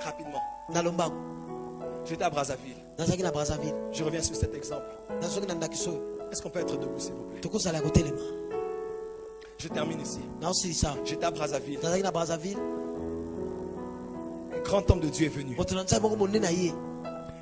Rapidement. nalomba J'étais à Brazzaville. nazaki na Brazzaville Je reviens sur cet exemple. nazoki na ndakiso Est-ce qu'on peut être debout, s'il vous plaît? tokozala kotelema Je termine ici. naosilisa J'étais à Brazzaville. nazaki na Brazzaville Un grand homme de Dieu est venu. moto na nzambe moko monene na ye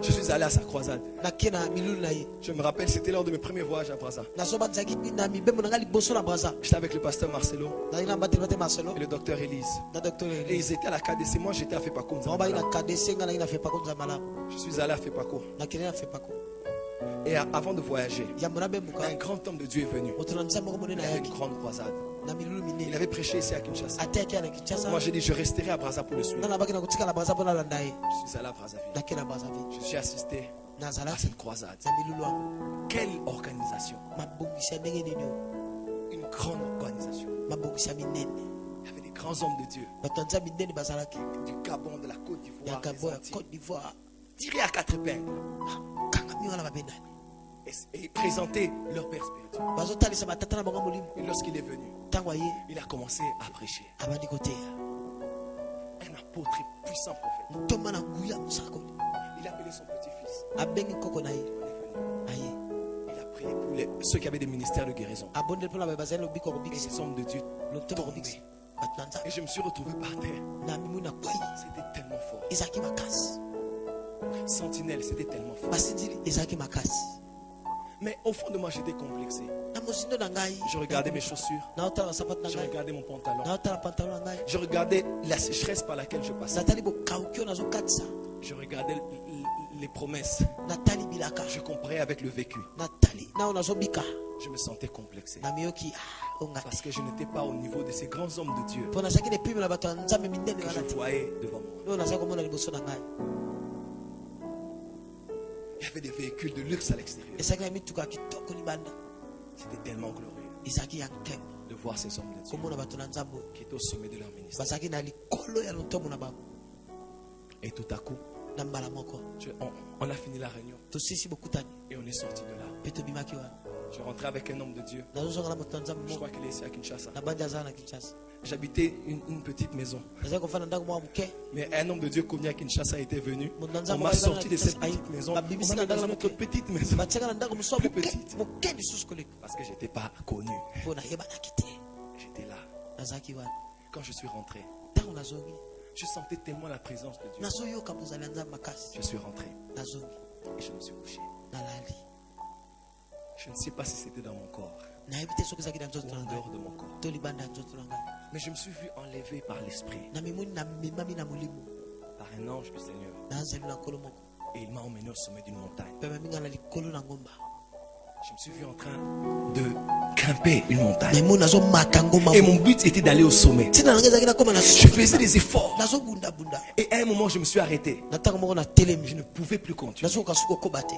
Je suis allé à sa croisade. nake na milulu na ye Je me rappelle, c'était lors de mes premiers voyages à Brazza. nazoba nzaki na mibembo na ngai liboso na Brazza J'étais avec le pasteur Marcelo nazaki na mbateli bate Marcelo et le docteur Élise. na docteur Et Elise ils étaient à la KDC. Moi, j'étais à Fepako. bango baki na KDC ngai naki na Fepako nzamala Je suis allé à Fepako. nakende na Fepako Et avant de voyager, yambo na bemuka un grand homme de Dieu est venu. moto na nzambe moko monene Il avait une ayaki grande croisade. na milulu Il minene avait prêché ici à Kinshasa. ateyaki ya na Kinshasa Moi, j'ai dit, je resterai à Brazza pour le suivre. nga nabaki na kotika na Brazza mpo nalanda ye Je suis allé à Brazzaville. nake na Brazzaville Je suis assisté à nazalaki cette croisade. na milulu yango Quelle organisation! mabongisi ya ndenge nini oyo Une grande organisation. mabongisi ya minene Il y avait des grands hommes de Dieu bato ya nzambe minene bazalaki du Gabon, de la Côte ya d'Ivoire, des Gabon ya Antilles, Côte d'Ivoire tirés à quatre épingles kanga mingi wana babendani et présenter leur père spirituel. bazotalisa batata na bango molimo Et lorsqu'il est venu, ntango aye il a commencé à prêcher. abandi koteya Un apôtre et puissant prophète. ntoma na nguya mosakoli Il a appelé son petit-fils. abengi koko na ye On est venu. aye Il a prié pour ceux qui avaient des ministères de guérison. abondeli mpo na baye bazali lobiko Et kobikisa ces hommes de Dieu lotoba kobikisa tombés. bato na nzambe Et je me suis retrouvé par terre. na mimui na kwei C'était tellement fort. ezalaki makasi Sentinelle, c'était tellement fort. basinzili ezalaki makasi Mais au fond de moi, j'étais complexé. na mosindo na ngai Je regardais mes chaussures. naotala basapato na Je ngai regardais mon pantalon. naotala pantalon na ngai Je regardais la sécheresse par laquelle je passais. natali bokauki oyo nazokatisa Je regardais les promesses. natali bilaka Je comparais avec le vécu. natali na oyo nazobika Je me sentais complexé. na miyoki onga Parce te que je n'étais pas au niveau de ces grands hommes de Dieu mpo nazalaki na epimi na bato ya nzambe minene que wana je te voyais devant moi. oyo nazali komona liboso na ngai Il y avait des véhicules de luxe à l'extérieur. ezalaki na mituka ya kitoko libanda C'était tellement glorieux ezalaki ya nkembo de voir ces hommes de Dieu komona bato na nzambe oyo qui étaient au sommet de leur ministère. bazalaki na likolo ya lotomo na bango Et tout à coup, na mbala moko on a fini la réunion tosisi bokutani et on est sorti de là. mpe tobimaki wana Je rentrais avec un homme de Dieu. nazozonga na moto na nzambe Je moko crois qu'il est ici à Kinshasa. na bandi azala na Kinshasa J'habitais une petite maison. nazali kofanda ndako mwa moke Mais un homme de Dieu connu à Kinshasa était venu. moto na On nzambe m'a oyo sorti de azala na cette Kinshasa, petite maison. On babimisi m'a na mis dans ndako notre moke petite maison. batiaka na ndako mosusu Plus moke petite. moke lisusu koleka Parce que je n'étais pas connu. mpo nayebanaki te J'étais là. nazalaki wana Quand je suis rentré, ntango nazongi je sentais tellement la présence de Dieu. nazoyoka bozali ya nzambe makasi Je suis rentré nazongi et je me suis couché. nalali Je ne sais pas si c'était dans mon corps nayebi te soki ezalaki na ou nzoto na en ngai dehors de mon corps. to libanda ya nzoto na ngai Mais je me suis vu enlevé par l'Esprit, na mimuni na memami na molimo par un ange du Seigneur. nazali na nkolo moko Et il m'a emmené au sommet d'une montagne. mpe maminga na likolo na ngomba Je me suis vu en train de grimper une montagne. naimoni nazomata ngomba Et mon but était d'aller au sommet. ntina na ngai ezalaki nakoma na Je faisais des efforts. nazobundabunda Et à un moment, je me suis arrêté. na ntango moko na telemi Je ne pouvais plus continuer. nazokoka suki okoba te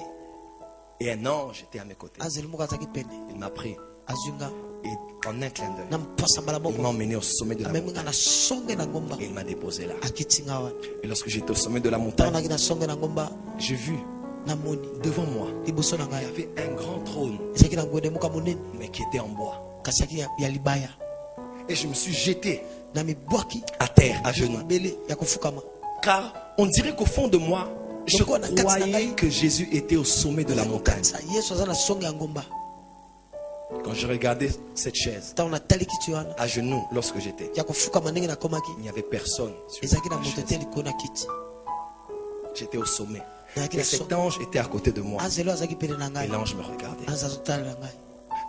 Et un ange était à mes côtés. anzeli moko azalaki pene Il m'a pris azwi nga et en un clin d'œil, na mpasa mbala il m'a moko emmené au sommet de la amemi nga montagne. na songe na ngomba Et il m'a déposé là. akiti nga wana Et lorsque j'étais au sommet de la ntango montagne, naki na songe na ngomba j'ai vu namoni devant moi, liboso na il y ngai avait un grand trône, ezalaki na ngwende moko ya monene mais qui était en bois. kasi yaki ya libaya Et je me suis jeté na mibwaki à terre, à genoux. mabele ya kofukama Car on dirait qu'au fond de moi, je croyais que Jésus était au sommet de la montagne. Sa yesu aza na songe ya ngomba Quand je regardais cette chaise, ntango natali kiti wana à genoux, lorsque j'étais, ya kofukama ndenge nakomaki il n'y avait personne sur ezalaki na la moto chaise. te likolo na kiti J'étais au sommet. nazalaki Et na cet songe ange était à côté de moi. anzelo azalaki pene na Et ngai l'ange me regardait. anze azotalela ngai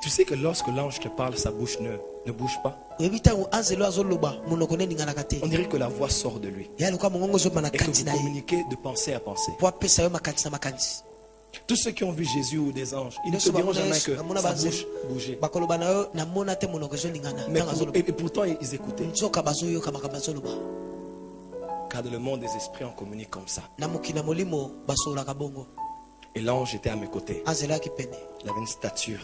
Tu sais que lorsque l'ange te parle, sa bouche ne bouge pas. oyebi ntango anzelo azoloba monoko neninganaka te On dirait que la voix sort de lui. ya lokola mongongo ezoma na Et que kati vous na ye communiquez de pensée à pensée. mpo apesa yo makanisi na makanisi Tous ceux qui ont vu Jésus ou des anges, ils ne te nyonso diront bamona jamais yesu que bamona sa banzelo bouche bougeait. bakoloba na yo namona te monoko ezolingana Mais ntango azoloba et pourtant, ils écoutaient. nzoka bazoyoka makambo azoloba Car dans le monde des esprits, on communique comme ça. na mokili na molimo basololaka bongo Et l'ange était à mes côtés. anzelo ayaki pene Il avait une stature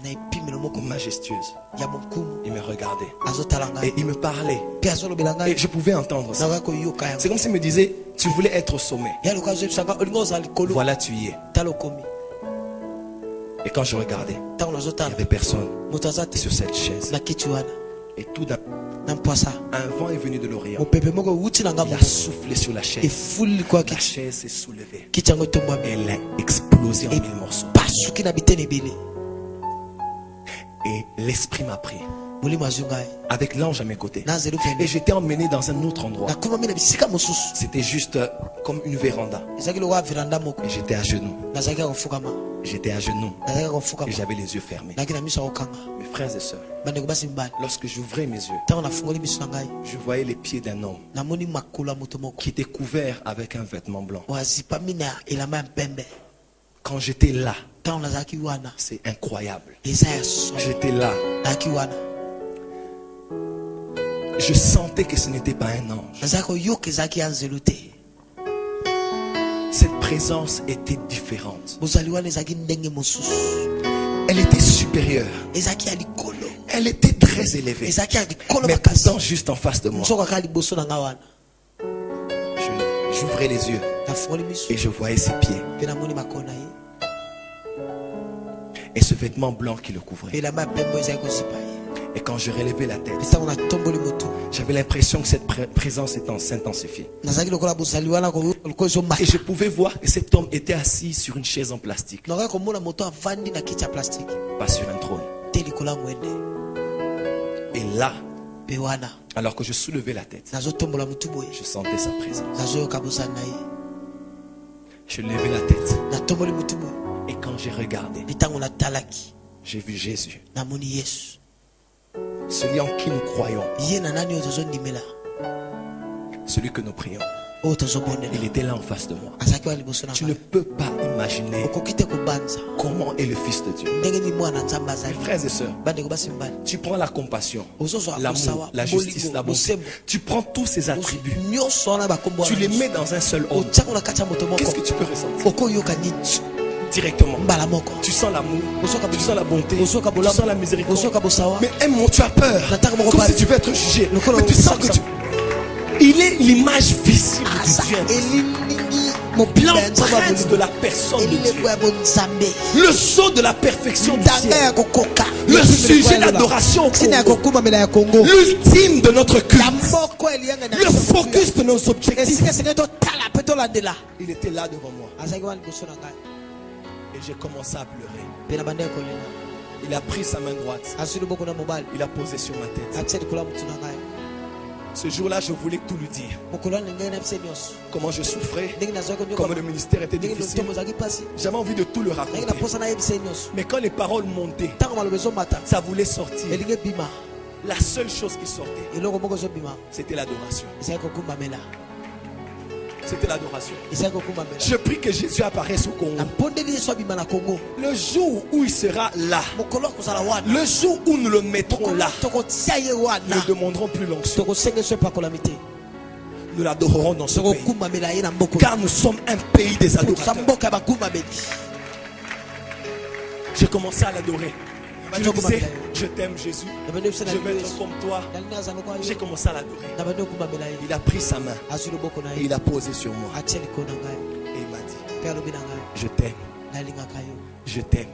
na epimelo moko majestueuse. ya mokumu Il me regardait. azotala Et ngai il me parlait. mpe azolobela Et ngai je pouvais entendre ça. naza koyoka C'est yango comme s'il me disait, tu voulais être au sommet. ya lokola azoyebisanga olinga ozala likolo Voilà, tu y es. tala okomi Et quand je regardais, ntango il n'y nazotala avait personne moto aza te sur cette chaise. na kiti wana Et tout d'un un vent est venu de l'Orient. Il a soufflé sur la chaise. La chaise s'est soulevée. Elle a explosé en 1000 morceaux. Et l'esprit m'a pris avec l'ange à mes côtés. Et j'étais emmené dans un autre endroit. C'était juste comme une véranda. Et j'étais à genoux. J'étais à genoux. Et j'avais les yeux fermés. Mes frères et sœurs, lorsque j'ouvrais mes yeux, je voyais les pieds d'un homme qui était couvert avec un vêtement blanc. Quand j'étais là, c'est incroyable. J'étais là. Je sentais que ce n'était pas un ange. Cette présence était différente. Elle était supérieure. Elle était très élevée. Mais pourtant juste en face de moi. J'ouvrais les yeux et je voyais ses pieds. Et ce vêtement blanc qui le couvrait. Et quand je relevais la tête, j'avais l'impression que cette présence s'intensifiait. Et je pouvais voir que cet homme était assis sur une chaise en plastique. Pas sur un trône. Et là, alors que je soulevais la tête, je sentais sa présence. Je levais la tête. Et quand j'ai regardé, j'ai vu Jésus. Celui en qui nous croyons. Celui que nous prions. Il était là en face de moi. Tu ne peux pas imaginer comment est le Fils de Dieu. Mes frères et sœurs, tu prends la compassion, l'amour, la justice, la bonté. Tu prends tous ces attributs, tu les mets dans un seul homme. Qu'est-ce que tu peux ressentir? Directement, tu sens l'amour, tu sens la bonté, tu sens la miséricorde. Mais un mot, tu as peur, comme si tu veux être jugé. Mais tu sens que il est l'image visible de Dieu. L'empreinte de la personne de Dieu. Le sceau de la perfection du ciel. Le sujet d'adoration au Congo. L'ultime de notre culte. Le focus de nos objectifs. Il était là devant moi. Et j'ai commencé à pleurer. Il a pris sa main droite. Il a posé sur ma tête. Ce jour-là, je voulais tout lui dire. Comment je souffrais, comment le ministère était difficile. J'avais envie de tout le raconter. Mais quand les paroles montaient, ça voulait sortir. La seule chose qui sortait, c'était l'adoration. C'était l'adoration. Je prie que Jésus apparaisse au Congo. Le jour où il sera là, le jour où nous le mettrons là, nous ne demanderons plus l'onction. Nous l'adorerons dans ce pays. Car nous sommes un pays des adorateurs. J'ai commencé à l'adorer. Je disais, je t'aime Jésus, je veux être comme toi. J'ai commencé à l'adorer. Il a pris sa main et il a posé sur moi. Et il m'a dit, je t'aime, je t'aime.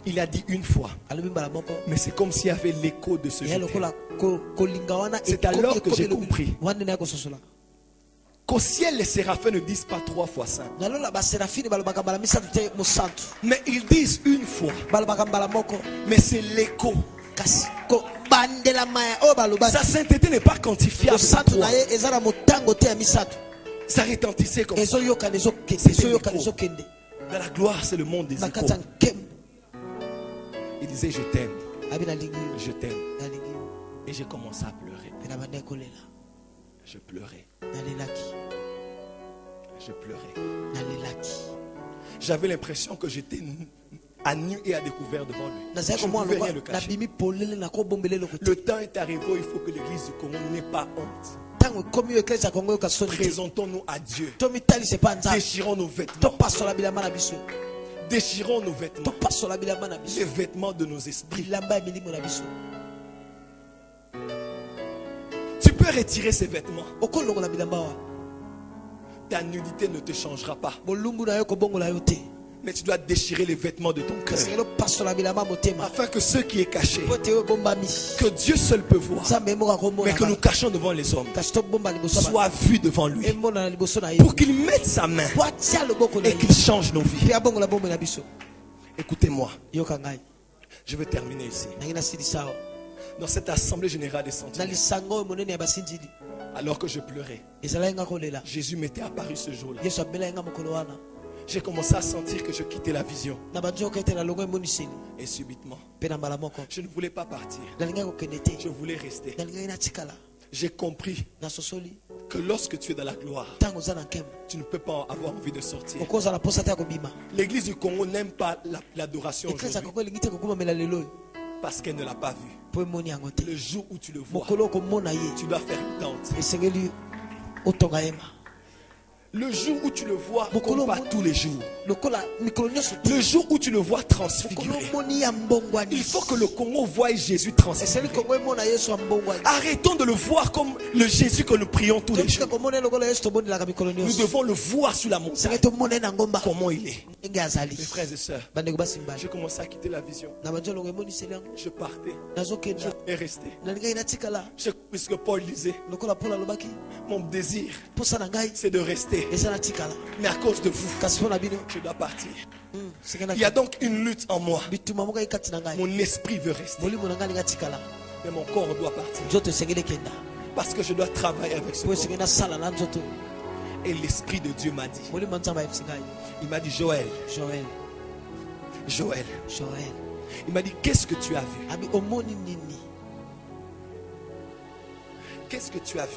Il a dit une fois, mais c'est comme s'il y avait l'écho de ce je t'aime. C'est alors que j'ai compris qu'au ciel les séraphins ne disent pas 3 fois saint, mais ils disent une fois. Mais c'est l'écho. Sa sainteté n'est pas quantifiable. Ça retentissait comme ça. Dans la gloire, c'est le monde des échos. Il disait je t'aime, je t'aime. Et j'ai commencé à pleurer. Je pleurais. Je pleurais. J'avais l'impression que j'étais à nu et à découvert devant lui. Je ne pouvais rien le cacher. Le temps est arrivé où il faut que l'église du Congo n'ait pas honte. Présentons-nous à Dieu. Déchirons nos vêtements. Déchirons nos vêtements. Les vêtements de nos esprits. Tu peux retirer ces vêtements. Ta nudité ne te changera pas. Mais tu dois déchirer les vêtements de ton cœur. Afin que ce qui est caché, que Dieu seul peut voir, mais que nous cachons devant les hommes, soit vu devant lui. Pour qu'il mette sa main et qu'il change nos vies. Écoutez-moi. Je veux terminer ici. Dans cette assemblée générale des sentinelles, alors que je pleurais, Jésus m'était apparu ce jour-là. J'ai commencé à sentir que je quittais la vision. Et subitement, je ne voulais pas partir. Je voulais rester. J'ai compris que lorsque tu es dans la gloire, tu ne peux pas avoir envie de sortir. L'église du Congo n'aime pas l'adoration aujourd'hui parce qu'elle ne l'a pas vu. Le jour où tu le vois, tu dois faire une tente. Le jour où tu le vois, pas tous les jours. Le jour où tu le vois transfiguré. Il faut que le Congo voie Jésus transfiguré. Arrêtons de le voir comme le Jésus que nous prions tous les jours. Nous devons le voir sur la montagne. Comment il est. Mes frères et sœurs, j'ai commencé à quitter la vision. Je partais. Et restais. Puisque Paul disait, mon désir, c'est de rester. Mais à cause de vous, je dois partir. Il y a donc une lutte en moi. Mon esprit veut rester, mais mon corps doit partir. Parce que je dois travailler avec ce corps. Et l'Esprit de Dieu m'a dit, il m'a dit, Joël, il m'a dit, qu'est-ce que tu as vu? Qu'est-ce que tu as vu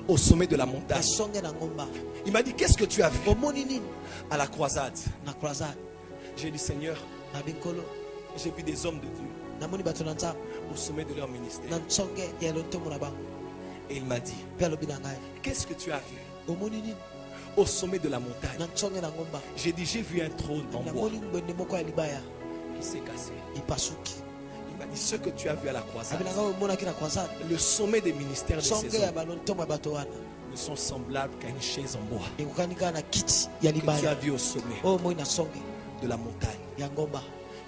au sommet de la montagne? Il m'a dit, qu'est-ce que tu as vu à la croisade? J'ai dit, Seigneur, j'ai vu des hommes de Dieu au sommet de leur ministère. Et il m'a dit, qu'est-ce que tu as vu au sommet de la montagne? J'ai dit, j'ai vu un trône en bois qui s'est cassé. Il m'a dit, ce que tu as vu à la croisade, le sommet des ministères de ces hommes ne sont semblables qu'à une chaise en bois que tu as vu au sommet de la montagne,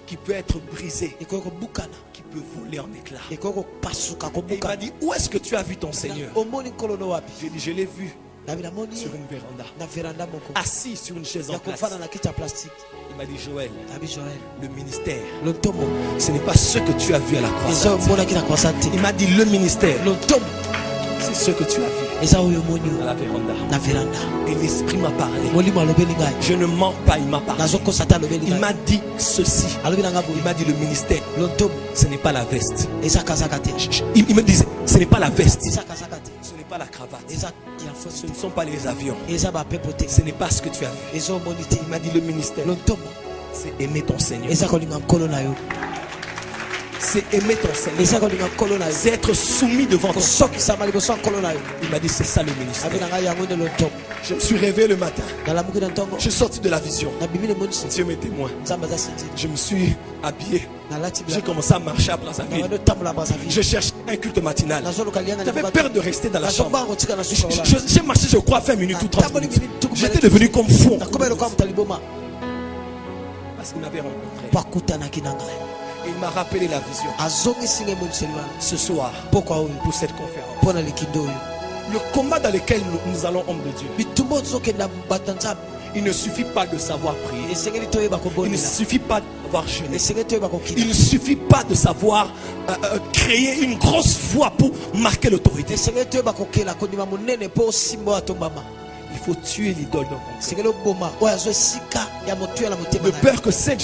qui peut être brisé, qui peut voler en éclats. Et il m'a dit, où est-ce que tu as vu ton Seigneur? J'ai dit, je l'ai vu sur une véranda, assis sur une chaise en plastique. Il m'a dit, Joël, le ministère, ce n'est pas ce que tu as vu à la croisade. Il m'a dit, le ministère, c'est ce que tu as vu à la véranda. Et l'Esprit m'a parlé. Je ne mens pas, il m'a parlé. Il m'a dit ceci. Il m'a dit, le ministère, ce n'est pas la veste. Il me disait, ce n'est pas la veste, ce n'est pas la cravate, ce ne sont pas les avions, ce n'est pas ce que tu as vu. Il m'a dit, le ministère, c'est aimer ton Seigneur. C'est aimer ton Seigneur. C'est être soumis devant ton Seigneur. Il m'a dit, c'est ça le ministère. Je me suis réveillé le matin. Je suis sorti de la vision. Dieu m'est témoin. Je me suis habillé. J'ai commencé à marcher à Brazzaville. Je cherchais un culte matinal. J'avais peur de rester dans la chambre. J'ai marché, je crois, 20 minutes ou 30 minutes. J'étais devenu comme fou. Parce qu'il m'avait rencontré. Et il m'a rappelé la vision. Ce soir, pour cette conférence, le combat dans lequel nous allons, homme de Dieu, il ne suffit pas de savoir prier. Il ne suffit pas d'avoir jeûné. Il ne suffit pas de savoir créer une grosse voix pour marquer l'autorité. Il faut tuer l'idole dans ton cœur. De peur que cette